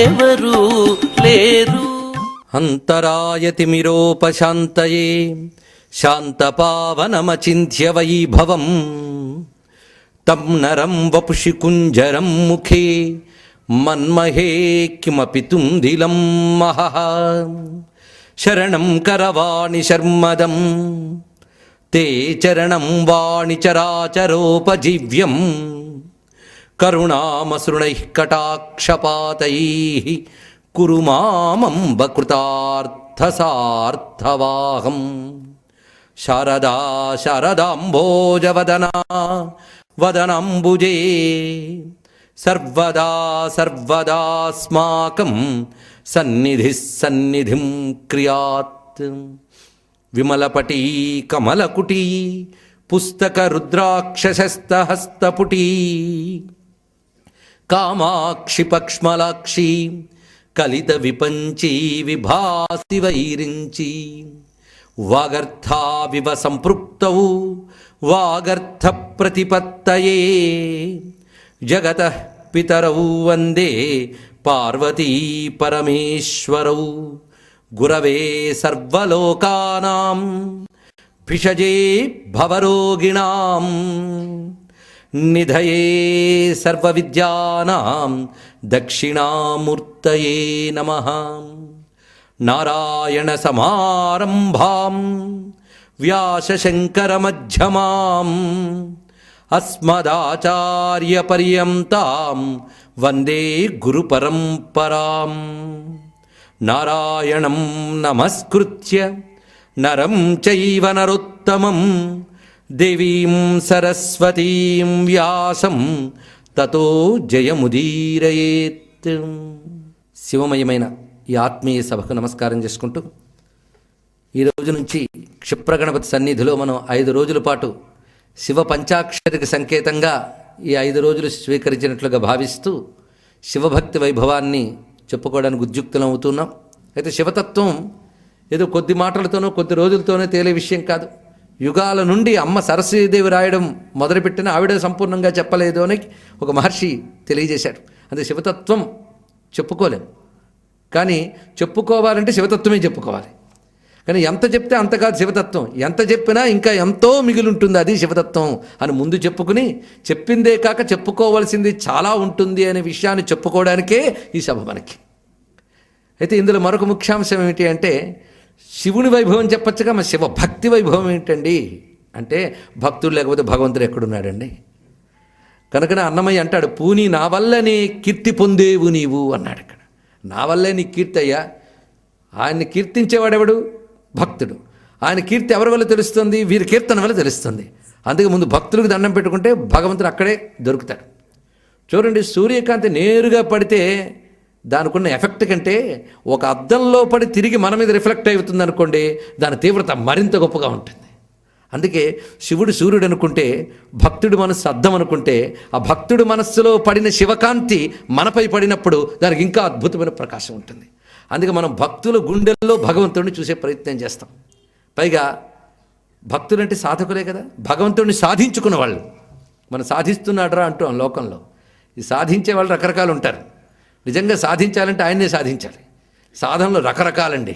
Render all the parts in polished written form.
ఎవరు లేరు. అంతరాయతిమిరోపశాంతయే శాంతపావనమచింత్య వైభవం తం నరం వపుషి కుంజరం ముఖే మన్మహే కిమపి తుందిలం మహః. శరణం కరవాణి శర్మదం తే చరణం వాణి చరాచరోపజీవ్యం కరుణామసృణైః కటాక్షపాతైః కురు మామంబ కృతార్థసార్థవాహం. శారదా శారదాంబోజవదనా వదనంబుజే సర్వదా సర్వదాస్మాకం సన్నిధిః సన్నిధిం క్రియాత్. విమలపటీ కమలకుటీ పుస్తక రుద్రాక్షశస్తహస్తపుటీ కామాక్షి పక్ష్మలాక్షి కలిత విపంచీ విభాసి వైరించి వాగర్థావివ సంపృక్తౌ వాగర్థ ప్రతిపత్తయే జగతః పితరౌ వందే పార్వతీ పరమేశ్వరౌ. గురవే సర్వలోకానాం భిషజే భవరోగిణాం నిధయే సర్వవిద్యానాం దక్షిణామూర్తయే నమః. నారాయణ సమారంభాం వ్యాసశంకరమధ్యమాం అస్మదాచార్యపర్యంతాం వందే గురుపరంపరాం. నారాయణం నమస్కృత్య నరం చైవ నరోత్తమం దేవీం సరస్వతీం వ్యాసం తతో జయముదీరయేత్. శివమయమైన ఈ ఆత్మీయ సభకు నమస్కారం చేసుకుంటూ ఈ రోజు నుంచి క్షిప్రగణపతి సన్నిధిలో మనం 5 రోజుల పాటు శివ పంచాక్షరికి సంకేతంగా ఈ 5 రోజులు స్వీకరించినట్లుగా భావిస్తూ శివభక్తి వైభవాన్ని చెప్పుకోవడానికి ఉద్యుక్తులం అవుతున్నాం. అయితే శివతత్వం ఏదో కొద్ది మాటలతోనో కొద్ది రోజులతోనే తేలే విషయం కాదు. యుగాల నుండి అమ్మ సరస్వతీదేవి రాయడం మొదలుపెట్టిన ఆవిడ సంపూర్ణంగా చెప్పలేదు అని ఒక మహర్షి తెలియజేశాడు. అంటే శివతత్వం చెప్పుకోలేం, కానీ చెప్పుకోవాలంటే శివతత్వమే చెప్పుకోవాలి. కానీ ఎంత చెప్తే అంత కాదు శివతత్వం, ఎంత చెప్పినా ఇంకా ఎంతో మిగిలి ఉంటుంది, అది శివతత్వం అని ముందు చెప్పుకుని చెప్పిందే కాక చెప్పుకోవాల్సింది చాలా ఉంటుంది అనే విషయాన్ని చెప్పుకోవడానికే ఈ సభ మనకి. అయితే ఇందులో మరొక ముఖ్యాంశం ఏమిటి అంటే శివుని వైభవం చెప్పచ్చుగా, మన శివ భక్తి వైభవం ఏంటండి అంటే భక్తుడు లేకపోతే భగవంతుడు ఎక్కడున్నాడండి. కనుకనే అన్నమయ్య అంటాడు, పూని నా వల్లనే కీర్తి పొందేవు నీవు అన్నాడు. ఇక్కడ నా వల్లే నీ కీర్తి అయ్యా. ఆయన్ని కీర్తించేవాడెవడు? భక్తుడు. ఆయన కీర్తి ఎవరి వల్ల తెలుస్తుంది? వీరి కీర్తన వల్ల తెలుస్తుంది. అందుకే ముందు భక్తులకు దండం పెట్టుకుంటే భగవంతుడు అక్కడే దొరుకుతాడు. చూడండి, సూర్యకాంతి నేరుగా పడితే దానికి ఉన్న ఎఫెక్ట్ కంటే ఒక అద్దంలో పడి తిరిగి మన మీద రిఫ్లెక్ట్ అవుతుంది అనుకోండి, దాని తీవ్రత మరింత గొప్పగా ఉంటుంది. అందుకే శివుడు సూర్యుడు అనుకుంటే, భక్తుడి మనస్సు అద్దం అనుకుంటే, ఆ భక్తుడి మనస్సులో పడిన శివకాంతి మనపై పడినప్పుడు దానికి ఇంకా అద్భుతమైన ప్రకాశం ఉంటుంది. అందుకే మనం భక్తుల గుండెల్లో భగవంతుడిని చూసే ప్రయత్నం చేస్తాం. పైగా భక్తులంటే సాధకులే కదా, భగవంతుడిని సాధించుకున్న వాళ్ళు. మనం సాధిస్తున్నాడరా అంటాం లోకంలో. ఈ సాధించే వాళ్ళు రకరకాలు ఉంటారు. నిజంగా సాధించాలంటే ఆయన్నే సాధించాలి. సాధనలు రకరకాలండి.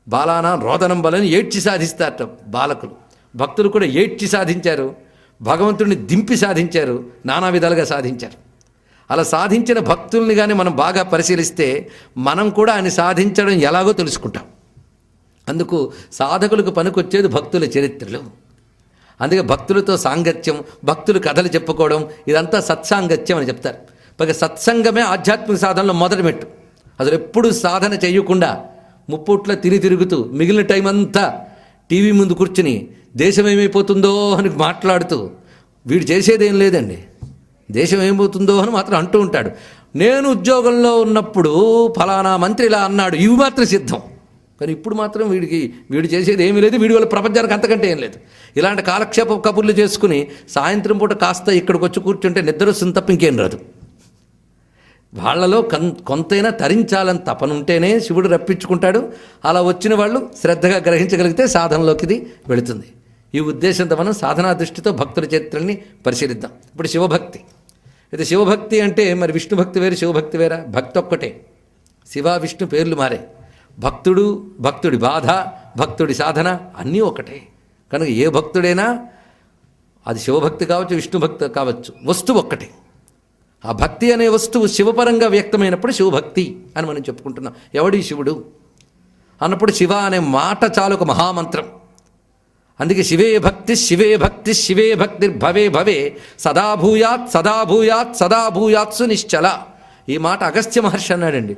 బాలానా రోదనం బలని ఏడ్చి సాధిస్తారట బాలకులు. భక్తులు కూడా ఏడ్చి సాధించారు, భగవంతుడిని దింపి సాధించారు, నానా విధాలుగా సాధించారు. అలా సాధించిన భక్తుల్ని కానీ మనం బాగా పరిశీలిస్తే మనం కూడా ఆయన సాధించడం ఎలాగో తెలుసుకుంటాం. అందుకు సాధకులకు పనికొచ్చేది భక్తుల చరిత్రలు. అందుకే భక్తులతో సాంగత్యం, భక్తులు కథలు చెప్పుకోవడం, ఇదంతా సత్సాంగత్యం అని చెప్తారు. పైగా సత్సంగమే ఆధ్యాత్మిక సాధనలో మొదటి మెట్టు. అసలు ఎప్పుడు సాధన చేయకుండా ముప్పూట్ల తిరుగుతూ మిగిలిన టైం అంతా టీవీ ముందు కూర్చుని దేశం ఏమైపోతుందో అని మాట్లాడుతూ వీడు చేసేదేం లేదండి. దేశం ఏమవుతుందో అని మాత్రం అంటూ ఉంటాడు. నేను ఉద్యోగంలో ఉన్నప్పుడు ఫలానా మంత్రి ఇలా అన్నాడు, ఇవి మాత్రం సిద్ధం. కానీ ఇప్పుడు మాత్రం వీడు చేసేది ఏమీ లేదు, వీడి వల్ల ప్రపంచానికి అంతకంటే ఏం లేదు. ఇలాంటి కాలక్షేప కబుర్లు చేసుకుని సాయంత్రం పూట కాస్త ఇక్కడికి వచ్చి కూర్చుంటే నిద్ర వస్తుంది తప్ప ఇంకేం రాదు. వాళ్ళలో కొంతైనా తరించాలని తపనుంటేనే శివుడు రప్పించుకుంటాడు. అలా వచ్చిన వాళ్ళు శ్రద్ధగా గ్రహించగలిగితే సాధనలోకి ఇది వెళుతుంది. ఈ ఉద్దేశంతో మనం సాధనా దృష్టితో భక్తుల చరిత్రల్ని పరిశీలిద్దాం. ఇప్పుడు శివభక్తి అయితే శివభక్తి అంటే మరి విష్ణు భక్తి వేరు, శివభక్తి వేరా? భక్తి ఒక్కటే. శివ విష్ణు పేర్లు మారే. భక్తుడు, భక్తుడి బాధ, భక్తుడి సాధన అన్నీ ఒకటే. కనుక ఏ భక్తుడైనా అది శివభక్తి కావచ్చు, విష్ణు భక్తి కావచ్చు, వస్తువు ఒక్కటే. ఆ భక్తి అనే వస్తువు శివపరంగా వ్యక్తమైనప్పుడు శివభక్తి అని మనం చెప్పుకుంటున్నాం. ఎవడి శివుడు అన్నప్పుడు శివ అనే మాట చాలు ఒక మహామంత్రం. అందుకే శివే భక్తి శివే భక్తి శివే భక్తి భవే భవే సదా భూయాత్ సదా భూయాత్ సదా భూయాత్సు నిశ్చల. ఈ మాట అగస్త్య మహర్షి అన్నాడండి.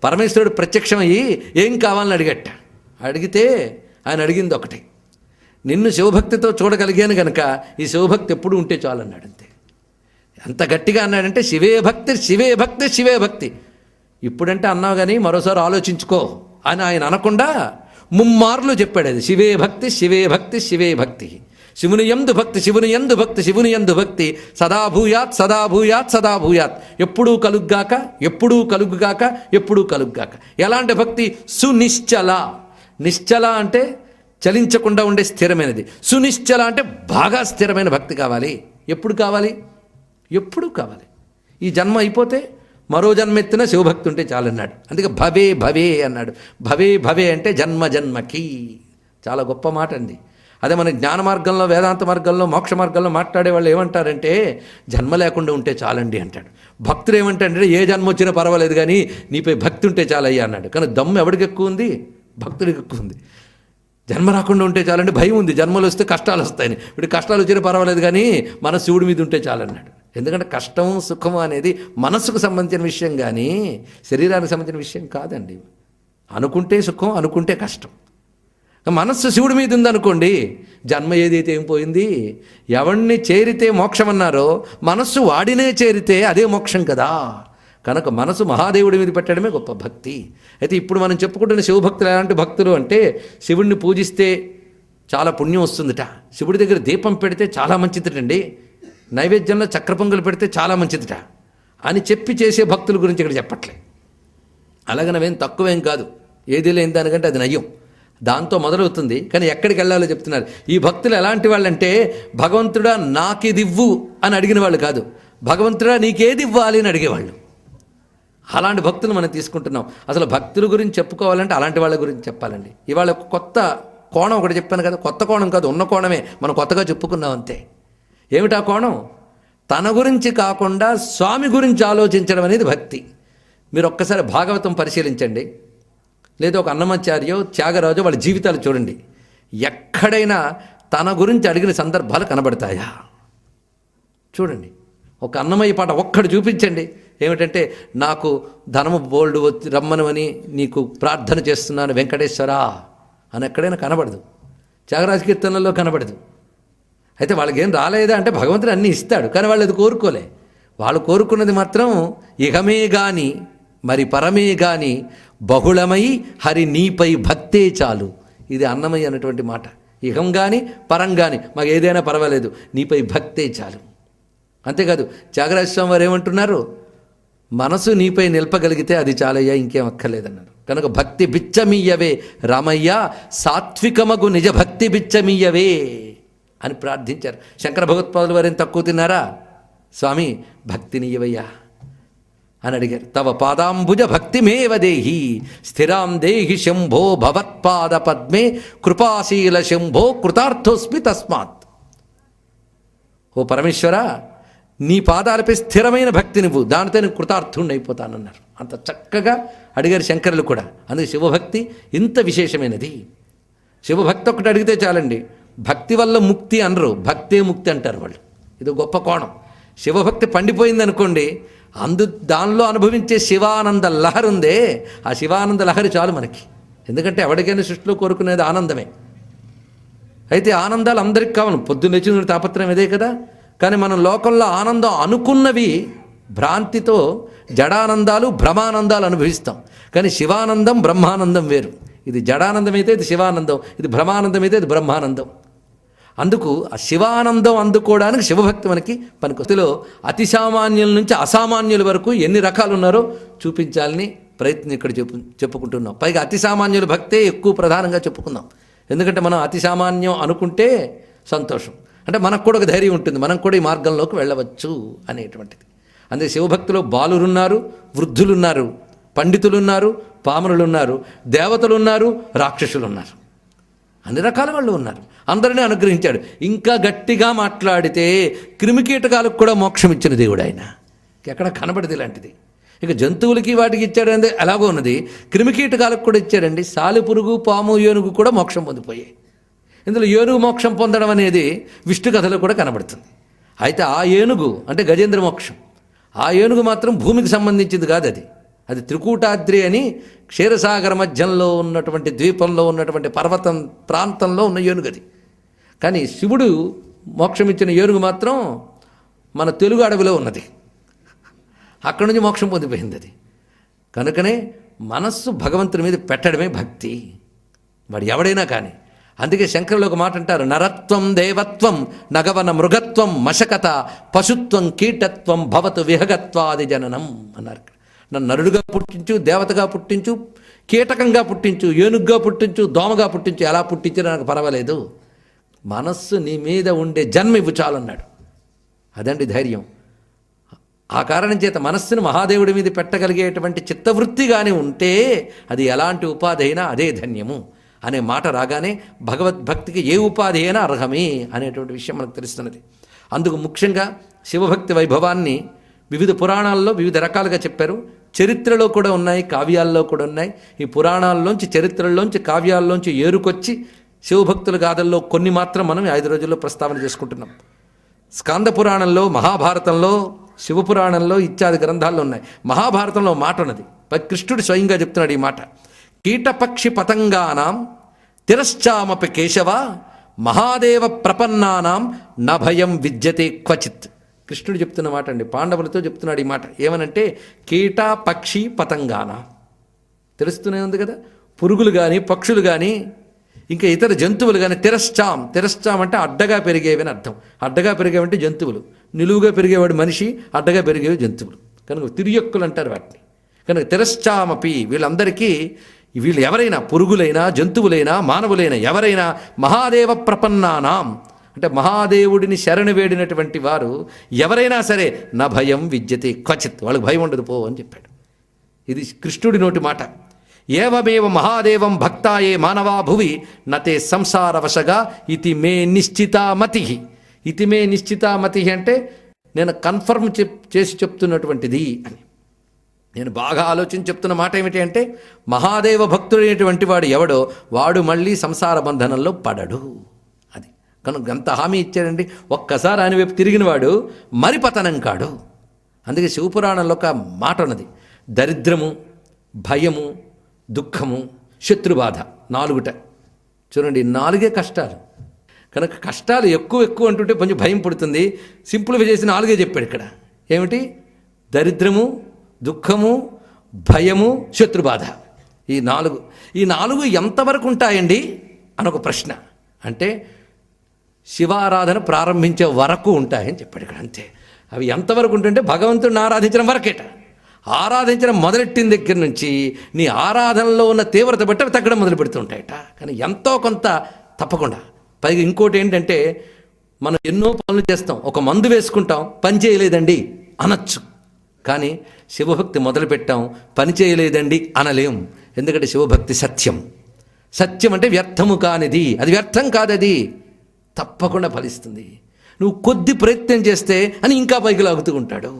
పరమేశ్వరుడు ప్రత్యక్షమయ్యి ఏం కావాలని అడిగట్ట. అడిగితే ఆయన అడిగింది ఒకటి, నిన్ను శివభక్తితో చూడగలిగాను గనక ఈ శివభక్తి ఎప్పుడు ఉంటే చాలన్నాడు. అంతే. ఎంత గట్టిగా అన్నాడంటే శివే భక్తి శివే భక్తి శివే భక్తి. ఇప్పుడంటే అన్నావు కానీ మరోసారి ఆలోచించుకో అని ఆయన అనకుండా ముమ్మార్లు చెప్పాడు. అది శివే భక్తి శివే భక్తి శివే భక్తి. శివుని యందు భక్తి శివుని యందు భక్తి శివుని యందు భక్తి సదా భూయాత్ సదా భూయాత్ సదా భూయాత్. ఎప్పుడూ కలుగ్గాక ఎప్పుడూ కలుగుగాక ఎప్పుడూ కలుగ్గాక. ఎలాంటి భక్తి? సునిశ్చల. నిశ్చల అంటే చలించకుండా ఉండే స్థిరమైనది. సునిశ్చల అంటే బాగా స్థిరమైన భక్తి కావాలి. ఎప్పుడు కావాలి? ఎప్పుడూ కావాలి. ఈ జన్మ అయిపోతే మరో జన్మెత్తిన శివభక్తి ఉంటే చాలన్నాడు. అందుకే భవే భవే అన్నాడు. భవే భవే అంటే జన్మ జన్మకి. చాలా గొప్ప మాట అండి. అదే మన జ్ఞాన మార్గంలో, వేదాంత మార్గంలో, మోక్ష మార్గంలో మాట్లాడే వాళ్ళు ఏమంటారంటే జన్మ లేకుండా ఉంటే చాలండి అంటాడు. భక్తులు ఏమంటారంటే ఏ జన్మ వచ్చినా పర్వాలేదు కానీ నీపై భక్తి ఉంటే చాలయ్యా అన్నాడు. కానీ దమ్ము ఎవడికి ఎక్కువ ఉంది? భక్తుడికి ఎక్కువ ఉంది. జన్మ రాకుండా ఉంటే చాలండి భయం ఉంది, జన్మలు వస్తే కష్టాలు వస్తాయని. ఇప్పుడు కష్టాలు వచ్చినా పర్వాలేదు కానీ మన శివుడి మీద ఉంటే చాలన్నాడు. ఎందుకంటే కష్టము సుఖము అనేది మనస్సుకు సంబంధించిన విషయం కానీ శరీరానికి సంబంధించిన విషయం కాదండి. అనుకుంటే సుఖం, అనుకుంటే కష్టం. మనస్సు శివుడి మీద ఉందనుకోండి, జన్మ ఏదైతే ఏం పోయింది. ఎవరిని చేరితే మోక్షం అన్నారో మనస్సు వాడినే చేరితే అదే మోక్షం కదా. కనుక మనసు మహాదేవుడి మీద పెట్టడమే గొప్ప భక్తి. అయితే ఇప్పుడు మనం చెప్పుకుంటున్న శివభక్తులు ఎలాంటి భక్తులు అంటే శివుడిని పూజిస్తే చాలా పుణ్యం వస్తుందిట, శివుడి దగ్గర దీపం పెడితే చాలా మంచిదిటండి, నైవేద్యంలో చక్ర పొంగలు పెడితే చాలా మంచిదిట అని చెప్పి చేసే భక్తుల గురించి ఇక్కడ చెప్పట్లే. అలాగనవేం తక్కువేం కాదు, ఏది లేని దానికంటే అది నయ్యం. దాంతో మొదలవుతుంది. కానీ ఎక్కడికి వెళ్ళాలో చెప్తున్నారు. ఈ భక్తులు ఎలాంటి వాళ్ళంటే భగవంతుడా నాకిదివ్వు అని అడిగిన వాళ్ళు కాదు, భగవంతుడా నీకేది ఇవ్వాలి అని అడిగేవాళ్ళు. అలాంటి భక్తులు మనం తీసుకుంటున్నాం. అసలు భక్తుల గురించి చెప్పుకోవాలంటే అలాంటి వాళ్ళ గురించి చెప్పాలండి. ఇవాళ ఒక కొత్త కోణం ఒకటి చెప్పాను కదా, కొత్త కోణం కాదు, ఉన్న కోణమే మనం కొత్తగా చెప్పుకున్నాం అంతే. ఏమిటా కోణం? తన గురించి కాకుండా స్వామి గురించి ఆలోచించడం అనేది భక్తి. మీరు ఒక్కసారి భాగవతం పరిశీలించండి, లేదా ఒక అన్నమాచార్యో త్యాగరాజో వాళ్ళ జీవితాలు చూడండి. ఎక్కడైనా తన గురించి అడిగిన సందర్భాలు కనబడతాయా? చూడండి. ఒక అన్నమయ్య పాట ఒక్కడు చూపించండి. ఏమిటంటే నాకు ధనము బోల్డ్ వచ్చి రమ్మనమని నీకు ప్రార్థన చేస్తున్నాను వెంకటేశ్వరా అని ఎక్కడైనా కనబడదు. త్యాగరాజ కీర్తనల్లో కనబడదు. అయితే వాళ్ళకేం రాలేదా అంటే భగవంతుడు అన్నీ ఇస్తాడు, కానీ వాళ్ళు అది కోరుకోలే. వాళ్ళు కోరుకున్నది మాత్రం ఇహమే గాని మరి పరమే గాని బహుళమై హరి నీపై భక్తే చాలు. ఇది అన్నమయ్య అన్నటువంటి మాట. ఇహం కానీ పరం కానీ మాకు ఏదైనా పర్వాలేదు, నీపై భక్తే చాలు. అంతేకాదు త్యాగరాజ స్వామి వారు ఏమంటున్నారు? మనసు నీపై నిలపగలిగితే అది చాలయ్యా, ఇంకేం అక్కర్లేదన్నారు. కనుక భక్తి బిచ్చమీయవే రామయ్య, సాత్వికమగు నిజ భక్తి బిచ్చమీయవే అని ప్రార్థించారు. శంకర భగవత్పాదులు వారేం తక్కువ తిన్నారా? స్వామి భక్తినియవయ్యా అని అడిగారు. తవ పాదాంబుజ భక్తిమేవ దేహి స్థిరాం దేహి శంభో భవత్పాద పద్మే కృపాశీల శంభో కృతార్థోస్మి తస్మాత్. ఓ పరమేశ్వర, నీ పాదాలపై స్థిరమైన భక్తి నువ్వు, దానితో నేను కృతార్థుణ్ణి అయిపోతానన్నారు. అంత చక్కగా అడిగారు శంకరులు కూడా. అందుకే శివభక్తి ఇంత విశేషమైనది. శివభక్తి ఒకటి అడిగితే చాలండి. భక్తి వల్ల ముక్తి అనరు, భక్తే ముక్తి అంటారు వాళ్ళు. ఇది గొప్ప కోణం. శివభక్తి పండిపోయిందనుకోండి, దానిలో అనుభవించే శివానంద లహరి ఉందే, ఆ శివానంద లహరి చాలు మనకి. ఎందుకంటే ఎవరికైనా సృష్టిలో కోరుకునేది ఆనందమే. అయితే ఆనందాలు అందరికి కావాలి, పొద్దున్న లేచిన తాపత్రయం ఇదే కదా. కానీ మనం లోకంలో ఆనందం అనుకున్నవి భ్రాంతితో జడానందాలు భ్రమానందాలు అనుభవిస్తాం. కానీ శివానందం బ్రహ్మానందం వేరు. ఇది జడానందం అయితే ఇది శివానందం, ఇది భ్రమానందం అయితే ఇది బ్రహ్మానందం. అందుకు ఆ శివానందం అందుకోవడానికి శివభక్తి మనకి పనికొస్తలో అతి సామాన్యుల నుంచి అసామాన్యుల వరకు ఎన్ని రకాలు ఉన్నారో చూపించాలని ప్రయత్నం ఇక్కడ చెప్పుకుంటున్నాం. పైగా అతి సామాన్యుల భక్తే ఎక్కువ ప్రధానంగా చెప్పుకుందాం. ఎందుకంటే మనం అతి సామాన్యం అనుకుంటే సంతోషం, అంటే మనకు కూడా ఒక ధైర్యం ఉంటుంది, మనం కూడా ఈ మార్గంలోకి వెళ్ళవచ్చు అనేటువంటిది. అందుకే శివభక్తిలో బాలురున్నారు, వృద్ధులున్నారు, పండితులున్నారు, పామరులున్నారు, దేవతలున్నారు, రాక్షసులున్నారు, అన్ని రకాల వాళ్ళు ఉన్నారు. అందరినీ అనుగ్రహించాడు. ఇంకా గట్టిగా మాట్లాడితే క్రిమికీటకాలకు కూడా మోక్షం ఇచ్చిన దేవుడు ఆయన. ఎక్కడ కనబడదు ఇలాంటిది. ఇక జంతువులకి వాటికి ఇచ్చాడంటే ఎలాగో ఉన్నది, క్రిమికీటకాలకు కూడా ఇచ్చాడండి. సాలెపురుగు, పాము, ఏనుగు కూడా మోక్షం పొందిపోయాయి. ఇందులో ఏనుగు మోక్షం పొందడం అనేది విష్ణు కథలో కూడా కనబడుతుంది. అయితే ఆ ఏనుగు అంటే గజేంద్ర మోక్షం, ఆ ఏనుగు మాత్రం భూమికి సంబంధించింది కాదు. అది త్రికూటాద్రి అని క్షీరసాగర మధ్యంలో ఉన్నటువంటి ద్వీపంలో ఉన్నటువంటి పర్వతం ప్రాంతంలో ఉన్న ఏనుగు అది. కానీ శివుడు మోక్షం ఇచ్చిన ఏనుగు మాత్రం మన తెలుగు అడవిలో ఉన్నది. అక్కడి నుంచి మోక్షం పొందిపోయింది అది. కనుకనే మనస్సు భగవంతుని మీద పెట్టడమే భక్తి, వాడు ఎవడైనా కానీ. అందుకే శంకరులు ఒక మాట అంటారు, నరత్వం దేవత్వం నగవన మృగత్వం మశకత పశుత్వం కీటత్వం భవతు విహగత్వాది జననం అన్నారు. నన్ను నరుడుగా పుట్టించు, దేవతగా పుట్టించు, కీటకంగా పుట్టించు, ఏనుగ్గా పుట్టించు, దోమగా పుట్టించు, ఎలా పుట్టించినా నాకు పర్వాలేదు, మనస్సు నీ మీద ఉండే జన్మ ఇవ్వు చాలన్నాడు. అదండి ధైర్యం. ఆ కారణం చేత మనస్సును మహాదేవుడి మీద పెట్టగలిగేటువంటి చిత్తవృత్తి కానీ ఉంటే అది ఎలాంటి ఉపాధి అయినా అదే ధన్యము అనే మాట రాగానే భగవద్భక్తికి ఏ ఉపాధి అయినా అర్హమే అనేటువంటి విషయం మనకు తెలుస్తున్నది. అందుకు ముఖ్యంగా శివభక్తి వైభవాన్ని వివిధ పురాణాల్లో వివిధ రకాలుగా చెప్పారు. చరిత్రలో కూడా ఉన్నాయి, కావ్యాల్లో కూడా ఉన్నాయి. ఈ పురాణాల్లోంచి, చరిత్రల్లోంచి, కావ్యాల్లోంచి ఏరుకొచ్చి శివభక్తుల గాథల్లో కొన్ని మాత్రం మనం 5 రోజుల్లో ప్రస్తావన చేసుకుంటున్నాం. స్కాంద పురాణంలో, మహాభారతంలో, శివపురాణంలో ఇత్యాది గ్రంథాల్లో ఉన్నాయి. మహాభారతంలో మాట ఉన్నది, కృష్ణుడు స్వయంగా చెప్తున్నాడు ఈ మాట. కీటపక్షి పతంగానాం తిరశ్చామపి కేశవ మహాదేవ ప్రపన్నానాం నభయం విద్యతే క్వచిత్. కృష్ణుడు చెప్తున్న మాట అండి, పాండవులతో చెప్తున్నాడు ఈ మాట. ఏమనంటే కీట పక్షి పతంగానాం, తెలుస్తూనే ఉంది కదా, పురుగులు కానీ పక్షులు కానీ ఇంకా ఇతర జంతువులు కానీ. తిరశ్చాం అంటే అడ్డగా పెరిగేవని అర్థం. అడ్డగా పెరిగేవంటే జంతువులు, నిలువుగా పెరిగేవాడు మనిషి, అడ్డగా పెరిగేవి జంతువులు. కనుక తిరియక్కులు అంటారు వాటిని. కనుక తిరశ్చామపి వీళ్ళందరికీ, వీళ్ళు ఎవరైనా పురుగులైనా జంతువులైనా మానవులైనా ఎవరైనా మహాదేవ ప్రపన్నానాం అంటే మహాదేవుడిని శరణు వేడినటువంటి వారు ఎవరైనా సరే నా భయం విద్యతే క్వచిత్, వాళ్ళకి భయం ఉండదు పో అని చెప్పాడు. ఇది కృష్ణుడి నోటి మాట. ఏవమేవ మహాదేవం భక్తాయే మానవా భువి నతే సంసారవశగా ఇతి మే నిశ్చితామతి. ఇతి మే నిశ్చితామతి అంటే నేను కన్ఫర్మ్ చేసి చెప్తున్నటువంటిది అని. నేను బాగా ఆలోచించి చెప్తున్న మాట ఏమిటి అంటే మహాదేవ భక్తుడైనటువంటి వాడు ఎవడో వాడు మళ్ళీ సంసార బంధనంలో పడడు. అది కనుక ఎంత హామీ ఇచ్చాడండి. ఒక్కసారి ఆయన వైపు తిరిగిన వాడు మరి పతనం కాడు. అందుకే శివపురాణంలో ఒక మాట ఉన్నది, దరిద్రము, భయము, దుఃఖము, శత్రుబాధ, 4 చూడండి, 4 కష్టాలు. కనుక కష్టాలు ఎక్కువ అంటుంటే కొంచెం భయం పుడుతుంది. సింపుల్గా చేసి 4 చెప్పాడు ఇక్కడ. ఏమిటి? దరిద్రము, దుఃఖము, భయము, శత్రుబాధ. ఈ 4 ఎంతవరకు ఉంటాయండి అని ఒక ప్రశ్న. అంటే శివారాధన ప్రారంభించే వరకు ఉంటాయని చెప్పాడు ఇక్కడ. అంతే. అవి ఎంతవరకు ఉంటుంటే భగవంతుడిని ఆరాధించడం వరకేట. ఆరాధించడం మొదలెట్టిన దగ్గర నుంచి నీ ఆరాధనలో ఉన్న తీవ్రత బట్టి అవి తగ్గడం మొదలు పెడుతుంటాయట. కానీ ఎంతో కొంత తప్పకుండా. పైగా ఇంకోటి ఏంటంటే మనం ఎన్నో పనులు చేస్తాం, ఒక మందు వేసుకుంటాం, పని చేయలేదండి అనొచ్చు. కానీ శివభక్తి మొదలుపెట్టాం, పని చేయలేదండి అనలేం. ఎందుకంటే శివభక్తి సత్యం. సత్యం అంటే వ్యర్థము కానిది, అది వ్యర్థం కాదది, తప్పకుండా ఫలిస్తుంది. నువ్వు కొద్ది ప్రయత్నం చేస్తే అని ఇంకా పైకి లాగుతూ ఉంటాడు.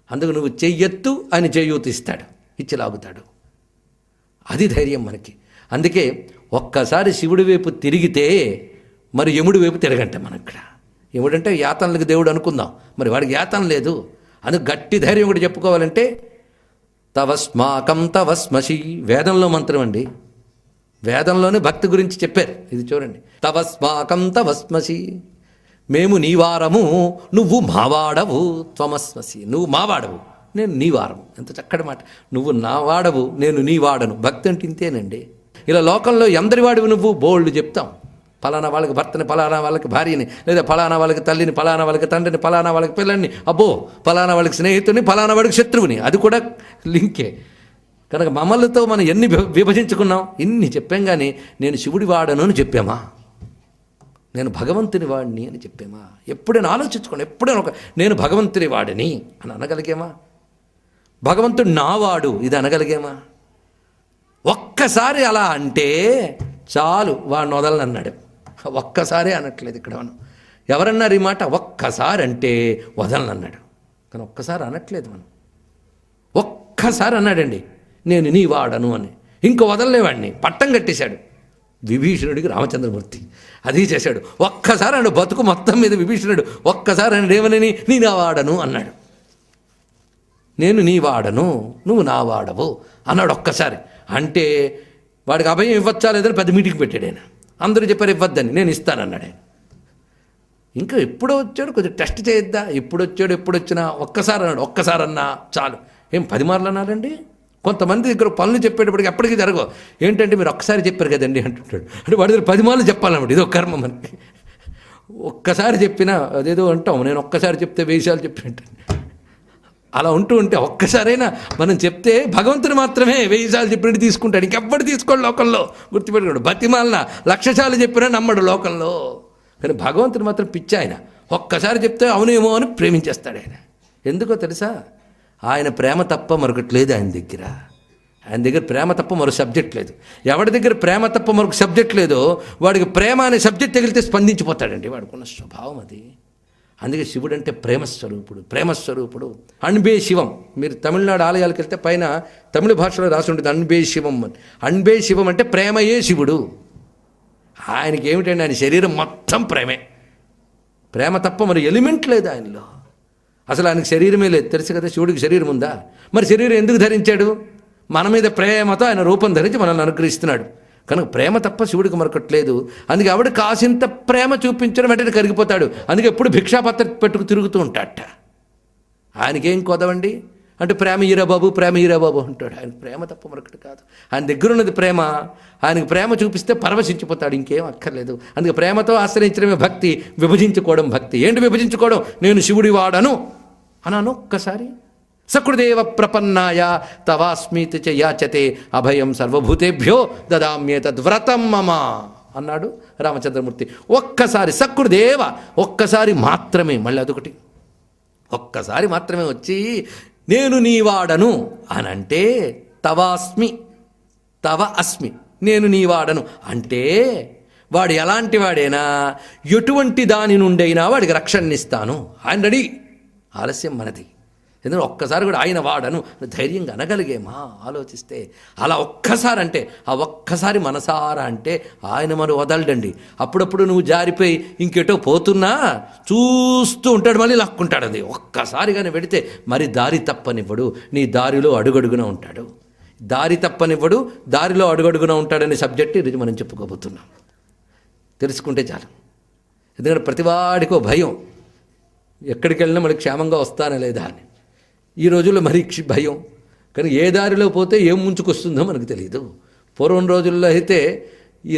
అందుకు నువ్వు చెయ్యొత్తు ఆయన చేయూత ఇస్తాడు, ఇచ్చి లాగుతాడు. అది ధైర్యం మనకి. అందుకే ఒక్కసారి శివుడి వైపు తిరిగితే మరి యముడి వైపు తిరగంటే మనం ఇక్కడ. యముడంటే యాతనలకు దేవుడు అనుకుందాం, మరి వాడికి యాతన లేదు. అందుకు గట్టి ధైర్యం ఒకటి చెప్పుకోవాలంటే తవస్మాకం తవస్మసి, వేదంలో మంత్రం అండి. వేదంలోనే భక్తి గురించి చెప్పారు. ఇది చూడండి, తవస్మాకం తవస్మసి, మేము నీవారము నువ్వు మావాడవు, త్వమస్మసి, నువ్వు మావాడవు నేను నీవారము. ఎంత చక్కటి మాట. నువ్వు నా వాడవు నేను నీ వాడను. భక్తి అంటే ఇంతేనండి. ఇలా లోకంలో ఎందరివాడివి నువ్వు బోల్డ్ చెప్తాం. ఫలానా వాళ్ళకి భర్తని, ఫలానా వాళ్ళకి భార్యని, లేదా ఫలానా వాళ్ళకి తల్లిని, ఫలానా వాళ్ళకి తండ్రిని, ఫలానా వాళ్ళకి పిల్లల్ని, అబ్బో ఫలానా వాళ్ళకి స్నేహితుడిని, ఫలానా వాడికి శత్రువుని. అది కూడా లింకే. కనుక మమ్మల్నితో మనం ఎన్ని విభజించుకున్నాం, ఇన్ని చెప్పాం. కానీ నేను శివుడి వాడను అని చెప్పామా? నేను భగవంతుని వాడిని అని చెప్పేమా? ఎప్పుడైనా ఆలోచించుకోండి. ఎప్పుడైనా నేను భగవంతుని వాడిని అని అనగలిగేమా? భగవంతుడు నావాడు ఇది అనగలిగేమా? ఒక్కసారి అలా అంటే చాలు, వాడిని వదలనన్నాడు. ఒక్కసారి అనట్లేదు ఇక్కడ మనం. ఎవరన్నారు ఈ మాట? ఒక్కసారి అంటే వదలనన్నాడు. కానీ ఒక్కసారి అనట్లేదు మనం. ఒక్కసారి అన్నాడండి, నేను నీ వాడను అని. ఇంకో వదలలేవాడిని, పట్టం కట్టేశాడు విభీషణుడికి రామచంద్రమూర్తి. అది చేశాడు. ఒక్కసారి అన్నాడు, బతుకు మొత్తం మీద విభీషణుడు ఒక్కసారి అన్నాడు, ఏమని? నీ నా వాడను అన్నాడు. నేను నీ వాడను, నువ్వు నా వాడవు అన్నాడు ఒక్కసారి. అంటే వాడికి అభయం ఇవ్వచ్చా లేదని పెద్ద మీటింగ్ పెట్టాడు ఆయన. అందరూ చెప్పారు ఇవ్వద్దని, నేను ఇస్తానన్నాడు ఆయన. ఇంకా ఎప్పుడో వచ్చాడు, కొద్దిగా టెస్ట్ చేయొద్దా? ఎప్పుడు వచ్చాడు, ఎప్పుడు వచ్చినా ఒక్కసారి అన్నాడు. ఒక్కసారి అన్నా చాలు. ఏం 10 మార్లు అన్నారండి? కొంతమంది దగ్గర పనులు చెప్పేటప్పటికి ఎప్పటికీ జరగవు. ఏంటంటే మీరు ఒక్కసారి చెప్పారు కదండి అంటుంటాడు. అంటే వాడి దగ్గర 10 మార్లు చెప్పాలన్నమాట. ఇది ఒక కర్మ మనకి. ఒక్కసారి చెప్పినా అదేదో అంటాం, నేను ఒక్కసారి చెప్తే 1000 సార్లు చెప్పినట్టు. అలా ఉంటూ ఉంటే ఒక్కసారైనా మనం చెప్తే భగవంతుని మాత్రమే 1000 సార్లు చెప్పినట్టు తీసుకుంటాడు. ఇంకెవ్వడు తీసుకోడు లోకంలో. గుర్తుపెట్టుకోడు. బతిమాలిన 1,00,000 సార్లు చెప్పినా నమ్మడు లోకంలో. కానీ భగవంతుని మాత్రం పిచ్చి ఆయన. ఒక్కసారి చెప్తే అవునేమో అని ప్రేమించేస్తాడు ఆయన. ఎందుకో తెలుసా? ఆయన ప్రేమ తప్ప మరొకటి లేదు ఆయన దగ్గర. ఆయన దగ్గర ప్రేమ తప్ప మరో సబ్జెక్ట్ లేదు. ఎవరి దగ్గర ప్రేమ తప్ప మరొక సబ్జెక్ట్ లేదో వాడికి ప్రేమ అనే సబ్జెక్ట్ తగిలితే స్పందించిపోతాడండి. వాడుకున్న స్వభావం అది. అందుకే శివుడు అంటే ప్రేమస్వరూపుడు. ప్రేమస్వరూపుడు అన్బే శివం. మీరు తమిళనాడు ఆలయాలకు వెళ్తే పైన తమిళ భాషలో రాసి ఉంటుంది అన్బే శివం అని. అన్బే శివం అంటే ప్రేమయే శివుడు. ఆయనకి ఏమిటండి, ఆయన శరీరం మొత్తం ప్రేమే. ప్రేమ తప్ప మరి ఎలిమెంట్ లేదు ఆయనలో. అసలు ఆయనకు శరీరమే లేదు. తెలుసు కదా, శివుడికి శరీరం ఉందా? మరి శరీరం ఎందుకు ధరించాడు? మన మీద ప్రేమతో ఆయన రూపం ధరించి మనల్ని అనుగ్రహిస్తున్నాడు. కనుక ప్రేమ తప్ప శివుడికి మరొకట్లేదు. అందుకే ఆవిడ కాసింత ప్రేమ చూపించడం వెంటనే కరిగిపోతాడు. అందుకే ఎప్పుడు భిక్షాపత్ర పెట్టుకు తిరుగుతూ ఉంటాడట. ఆయనకేం కొదవండి అంటే ప్రేమ ఈరాబాబు, ప్రేమ ఈరాబాబు అంటాడు. ఆయన ప్రేమ తప్ప మరొకటి కాదు. ఆయన దగ్గర ఉన్నది ప్రేమ. ఆయనకు ప్రేమ చూపిస్తే పరవశించిపోతాడు, ఇంకేం అక్కర్లేదు. అందుకే ప్రేమతో ఆశ్రయించడమే భక్తి, విభజించుకోవడం భక్తి. ఏంటి విభజించుకోవడం? నేను శివుడి వాడను అన్నాను ఒక్కసారి. సకృదేవ ప్రపన్నాయ తవాస్మీతి చ యాచతే అభయం సర్వభూతేభ్యో దదామ్యే తద్వ్రతం మమ అన్నాడు రామచంద్రమూర్తి. ఒక్కసారి సకృదేవ, ఒక్కసారి మాత్రమే. మళ్ళీ అదొకటి, ఒక్కసారి మాత్రమే వచ్చి నేను నీ వాడను అని అంటే తవాస్మి, తవ అస్మి, నేను నీ వాడను అంటే వాడు ఎలాంటి వాడైనా ఎటువంటి దాని నుండైనా వాడికి రక్షణనిస్తాను. ఆయన రెడీ. ఆలస్యం మనది. ఎందుకంటే ఒక్కసారి కూడా ఆయన వాడను ధైర్యంగా అనగలిగేమా ఆలోచిస్తే. అలా ఒక్కసారి అంటే, ఆ ఒక్కసారి మనసారా అంటే ఆయన మరి వదలడండి. అప్పుడప్పుడు నువ్వు జారిపోయి ఇంకెటో పోతున్నా చూస్తూ ఉంటాడు, మళ్ళీ లాక్కుంటాడు. అది ఒక్కసారిగానే పెడితే మరి దారి తప్పనివ్వడు, నీ దారిలో అడుగడుగున ఉంటాడు. దారి తప్పనివ్వడు, దారిలో అడుగడుగున ఉంటాడనే సబ్జెక్ట్ ఈరోజు మనం చెప్పుకోబోతున్నాం. తెలుసుకుంటే చాలు. ఎందుకంటే ప్రతివాడికో భయం, ఎక్కడికి వెళ్ళినా మనకి క్షేమంగా వస్తానా లేదా అని. ఈ రోజుల్లో మరీ భయం. కానీ ఏ దారిలో పోతే ఏం ముంచుకొస్తుందో మనకు తెలియదు. పూర్వం రోజుల్లో అయితే ఈ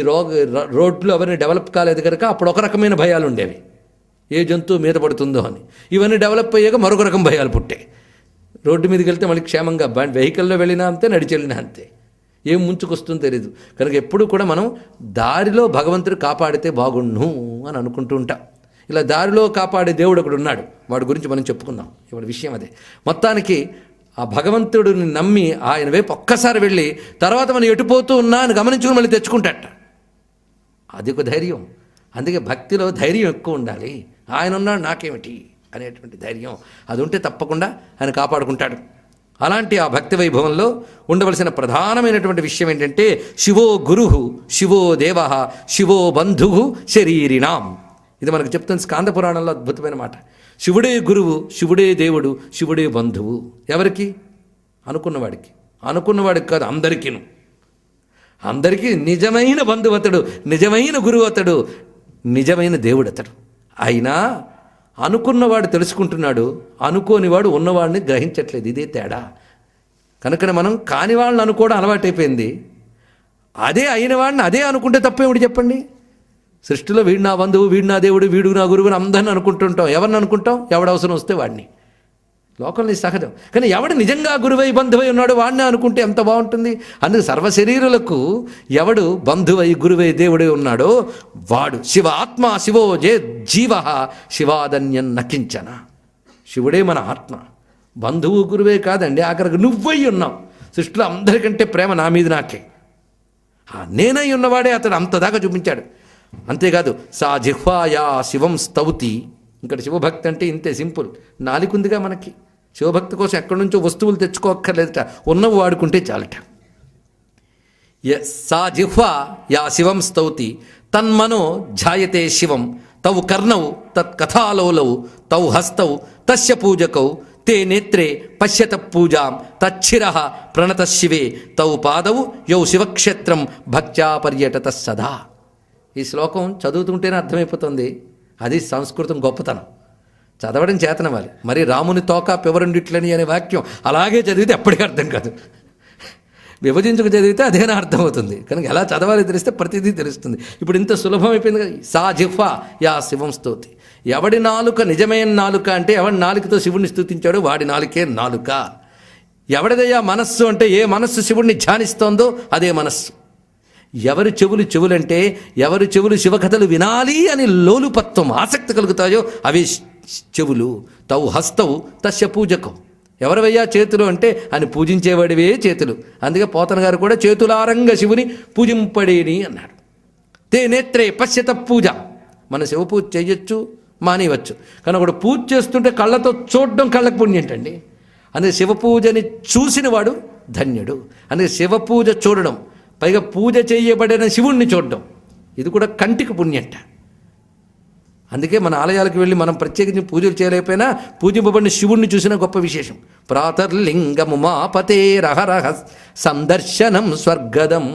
రోడ్లు అవన్నీ డెవలప్ కాలేదు కనుక అప్పుడు ఒక రకమైన భయాలు ఉండేవి, ఏ జంతువు మీద పడుతుందో అని. ఇవన్నీ డెవలప్ అయ్యాక మరొక రకం భయాలు పుట్టాయి. రోడ్డు మీదకి వెళ్తే మళ్ళీ క్షేమంగా వెహికల్లో వెళ్ళినా అంతే, నడిచి వెళ్ళినా అంతే, ఏం ముంచుకొస్తుందో తెలియదు. కనుక ఎప్పుడు కూడా మనం దారిలో భగవంతుడు కాపాడితే బాగుండు అని అనుకుంటూ ఉంటాం. ఇలా దారిలో కాపాడే దేవుడు ఒకడు ఉన్నాడు, వాడి గురించి మనం చెప్పుకుందాం. ఇవాళ విషయం అదే. మొత్తానికి ఆ భగవంతుడిని నమ్మి ఆయన వైపు ఒక్కసారి వెళ్ళి తర్వాత మనం ఎటుపోతూ ఉన్నా అని గమనించుకుని మళ్ళీ తెచ్చుకుంటాట. అది ఒక ధైర్యం. అందుకే భక్తిలో ధైర్యం ఎక్కువ ఉండాలి. ఆయన ఉన్నాడు నాకేమిటి అనేటువంటి ధైర్యం అది ఉంటే తప్పకుండా ఆయన కాపాడుకుంటాడు. అలాంటి ఆ భక్తి వైభవంలో ఉండవలసిన ప్రధానమైనటువంటి విషయం ఏంటంటే శివో గురు, శివో దేవ, శివో బంధు శరీరినాం. ఇది మనకు చెప్తుంది స్కాంద పురాణంలో అద్భుతమైన మాట. శివుడే గురువు, శివుడే దేవుడు, శివుడే బంధువు. ఎవరికి? అనుకున్నవాడికి. అనుకున్నవాడికి కాదు, అందరికీను. అందరికీ నిజమైన బంధువు అతడు, నిజమైన గురువు అతడు, నిజమైన దేవుడు అతడు. అయినా అనుకున్నవాడు తెలుసుకుంటున్నాడు, అనుకోనివాడు ఉన్నవాడిని గ్రహించట్లేదు. ఇదే తేడా. కనుకనే మనం కాని వాళ్ళని అనుకోవడం అలవాటైపోయింది. అదే అయిన వాడిని అదే అనుకుంటే తప్పేమిటి చెప్పండి? సృష్టిలో వీడు నా బంధువు, వీడు నా దేవుడు, వీడు నా గురువు అని అందరిని అనుకుంటుంటాం. ఎవరిని అనుకుంటాం? ఎవడవసరం వస్తే వాడిని. లోకంలో ఇది సహజం. కానీ ఎవడు నిజంగా గురువై బంధువై ఉన్నాడు వాడిని అనుకుంటే ఎంత బాగుంటుంది. అందుకు సర్వశరీరులకు ఎవడు బంధువై గురువై దేవుడై ఉన్నాడో వాడు శివ ఆత్మ శివో జీవ శివాదన్యం నకించన. శివుడే మన ఆత్మ, బంధువు గురువే కాదండి, ఆఖరికి నువ్వై ఉన్నావు. సృష్టిలో అందరికంటే ప్రేమ నా మీద నాకే. నేనై ఉన్నవాడే అతడు అంతదాకా చూపించాడు. అంతేకాదు సా జిహ్వాయా శివం స్తౌతి. ఇక్కడ శివభక్తి అంటే ఇంతే సింపుల్. నాలికుందిగా మనకి. శివభక్తి కోసం ఎక్కడి నుంచో వస్తువులు తెచ్చుకోక్కర్లేదట, ఉన్నవి వాడుకుంటే చాలట. సా జిహ్వా యా శివం స్తౌతి తన్మనో ఝాయతే శివం తౌ కర్ణౌ తత్కథాలోలౌ తౌ హస్తౌ తస్య పూజకౌ తే నేత్రే పశ్యత పూజాం తచ్చిరః ప్రణత శివే తౌ పాదౌ యౌ శివక్షేత్రం భక్త్యా పర్యటత సదా. ఈ శ్లోకం చదువుతుంటేనే అర్థమైపోతుంది. అది సంస్కృతం గొప్పతనం. చదవడం చేతనవ్వాలి. మరి రాముని తోక పెవరుండిట్లని అనే వాక్యం అలాగే చదివితే ఎప్పటికీ అర్థం కాదు. విభజించుకు చదివితే అదేనా అర్థమవుతుంది. కనుక ఎలా చదవాలి తెలిస్తే ప్రతిదీ తెలుస్తుంది. ఇప్పుడు ఇంత సులభమైపోయింది కదా. సా జిహ్వా యా శివం స్తోతి. ఎవడి నాలుక నిజమైన నాలుక అంటే ఎవడి నాలుకతో శివుణ్ణి స్తుతించాడో వాడి నాలుకే నాలుక. ఎవడిదయ్యా మనస్సు అంటే ఏ మనస్సు శివుణ్ణి ధ్యానిస్తోందో అదే మనస్సు. ఎవరి చెవులంటే ఎవరి చెవులు శివకథలు వినాలి అని లోలుపత్వం ఆసక్తి కలుగుతాయో అవి చెవులు. తౌ హస్తౌ తస్య పూజకం. ఎవరివయ్యా చేతులు అంటే అని పూజించేవాడివే చేతులు. అందుకే పోతన గారు కూడా చేతులారంగ శివుని పూజింపడేని అన్నాడు. తే నేత్రే పశ్యత పూజ. మన శివ పూజ చేయొచ్చు, మానేయవచ్చు. కానీ ఒకడు పూజ చేస్తుంటే కళ్ళతో చూడడం కళ్ళకు పుణ్యం ఏంటండి. అందుకే శివ పూజని చూసిన వాడు ధన్యుడు. అందుకే శివ పూజ చూడడం, పైగా పూజ చేయబడిన శివుణ్ణి చూడడం, ఇది కూడా కంటికి పుణ్యంట. అందుకే మన ఆలయాలకు వెళ్ళి మనం ప్రత్యేకించి పూజలు చేయలేకపోయినా పూజింపబడిన శివుణ్ణి చూసిన గొప్ప విశేషం. ప్రాతర్లింగముమాపతే రహరహ సందర్శనం స్వర్గదం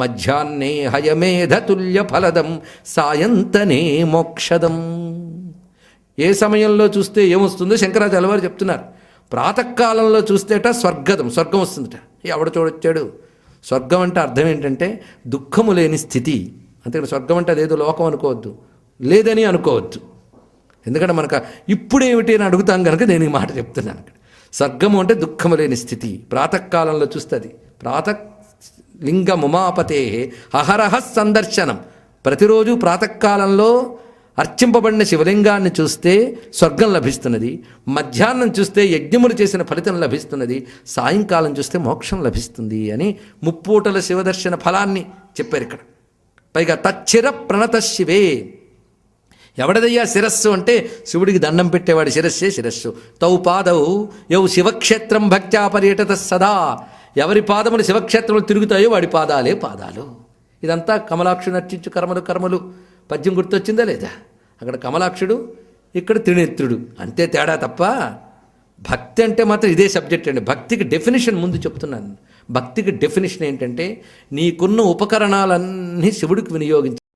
మధ్యాహ్నే హయమేధతుల్య ఫలదం సాయంతనే మోక్షదం. ఏ సమయంలో చూస్తే ఏమొస్తుందో శంకరాచార్య వారు చెప్తున్నారు. ప్రాతకాలంలో చూస్తేట స్వర్గం వస్తుందట. ఎవడ చూడొచ్చాడు. స్వర్గం అంటే అర్థం ఏంటంటే దుఃఖము లేని స్థితి. అంతే. స్వర్గం అంటే అదేదో లోకం అనుకోవద్దు, లేదని అనుకోవద్దు. ఎందుకంటే మనకు ఇప్పుడేమిటి అని అడుగుతాం కనుక నేను ఈ మాట చెప్తున్నాను. స్వర్గము అంటే దుఃఖము లేని స్థితి. ప్రాతకాలంలో చూస్తుంది. ప్రాతలింగముమాపతే అహరహ సందర్శనం. ప్రతిరోజు ప్రాతకాలంలో అర్చింపబడిన శివలింగాన్ని చూస్తే స్వర్గం లభిస్తున్నది. మధ్యాహ్నం చూస్తే యజ్ఞములు చేసిన ఫలితం లభిస్తున్నది. సాయంకాలం చూస్తే మోక్షం లభిస్తుంది అని ముప్పూటల శివదర్శన ఫలాన్ని చెప్పారు ఇక్కడ. పైగా తచ్చిర ప్రణత శివే. ఎవడదయ్యా శిరస్సు అంటే శివుడికి దండం పెట్టేవాడి శిరస్సే శిరస్సు. తౌ పాదౌ యౌ శివక్షేత్రం భక్త్యా పర్యటత సదా. ఎవరి పాదములు శివక్షేత్రములు తిరుగుతాయో వాడి పాదాలే పాదాలు. ఇదంతా కమలాక్షుడు నర్చించు కర్మలు పద్యం గుర్తొచ్చిందా లేదా? అక్కడ కమలాక్షుడు, ఇక్కడ త్రినేత్రుడు, అంతే తేడా తప్ప భక్తి అంటే మాత్రం ఇదే సబ్జెక్ట్ అండి. భక్తికి డెఫినేషన్ ముందు చెప్తున్నాను. భక్తికి డెఫినేషన్ ఏంటంటే నీకున్న ఉపకరణాలన్నీ శివుడికి వినియోగించాలి.